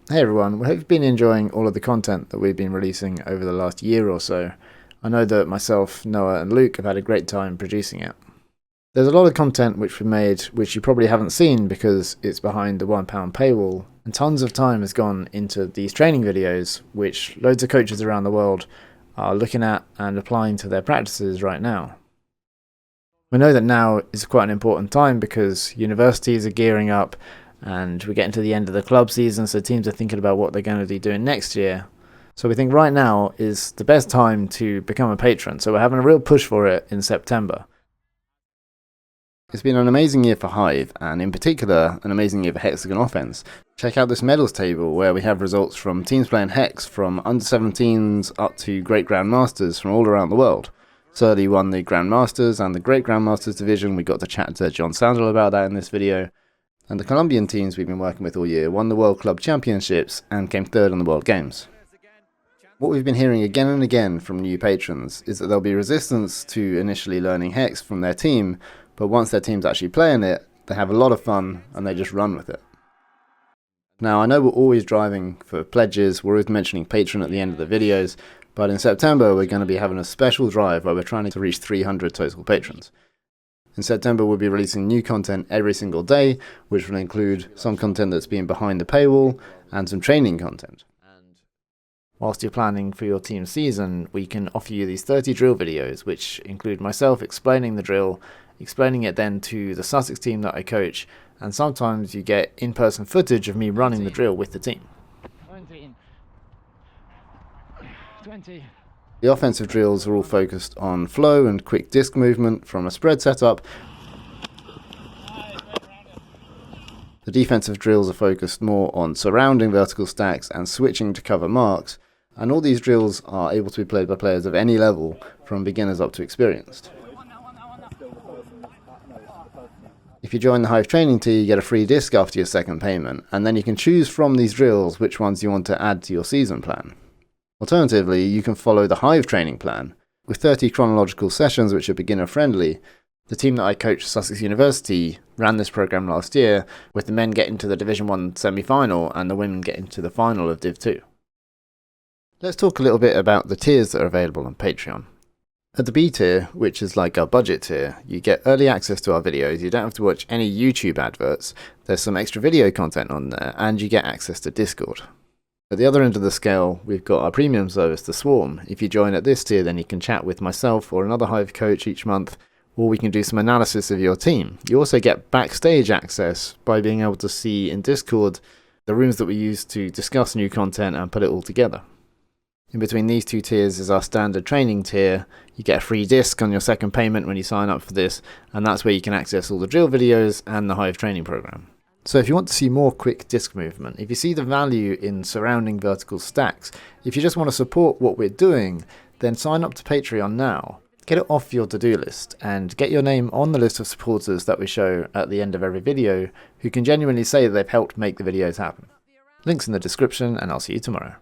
Hey everyone, we hope you've been enjoying all of the content that we've been releasing over the last year or so. I know that myself, Noah and Luke have had a great time producing it. There's a lot of content which we made which you probably haven't seen because it's behind the £1 paywall, and tons of time has gone into these training videos which loads of coaches around the world are looking at and applying to their practices right now. We know that now is quite an important time because universities are gearing up and we're getting to the end of the club season, so teams are thinking about what they're going to be doing next year. So we think right now is the best time to become a patron, so we're having a real push for it in September. It's been an amazing year for Hive, and in particular, an amazing year for Hexagon Offense. Check out this medals table where we have results from teams playing Hex from under-17s up to Great Grandmasters from all around the world. Surly won the Grandmasters and the Great Grandmasters division. We got to chat to John Sandel about that in this video. And the Colombian teams we've been working with all year won the World Club Championships and came third on the World Games. What we've been hearing again and again from new patrons is that there'll be resistance to initially learning Hex from their team, but once their team's actually playing it, they have a lot of fun and they just run with it. Now, I know we're always driving for pledges, we're always mentioning Patron at the end of the videos, but in September we're going to be having a special drive where we're trying to reach 300 total patrons. In September we'll be releasing new content every single day, which will include some content that's been behind the paywall and some training content. Whilst you're planning for your team season, we can offer you these 30 drill videos, which include myself explaining the drill, explaining it then to the Sussex team that I coach, and sometimes you get in-person footage of me running the drill with the team. 20. The offensive drills are all focused on flow and quick disc movement from a spread setup. The defensive drills are focused more on surrounding vertical stacks and switching to cover marks, and all these drills are able to be played by players of any level, from beginners up to experienced. If you join the Hive Training tier, you get a free disc after your second payment, and then you can choose from these drills which ones you want to add to your season plan. Alternatively, you can follow the Hive Training plan. With 30 chronological sessions which are beginner friendly, the team that I coach, Sussex University, ran this program last year, with the men getting to the Division 1 semi-final and the women getting to the final of Div 2. Let's talk a little bit about the tiers that are available on Patreon. At the B tier, which is like our budget tier, you get early access to our videos, you don't have to watch any YouTube adverts, there's some extra video content on there, and you get access to Discord. At the other end of the scale, we've got our premium service, The Swarm. If you join at this tier, then you can chat with myself or another Hive coach each month, or we can do some analysis of your team. You also get backstage access by being able to see in Discord the rooms that we use to discuss new content and put it all together. In between these two tiers is our standard training tier. You get a free disc on your second payment when you sign up for this, and that's where you can access all the drill videos and the Hive Training Program. So if you want to see more quick disc movement, if you see the value in surrounding vertical stacks, if you just want to support what we're doing, then sign up to Patreon now. Get it off your to-do list and get your name on the list of supporters that we show at the end of every video who can genuinely say that they've helped make the videos happen. Links in the description, and I'll see you tomorrow.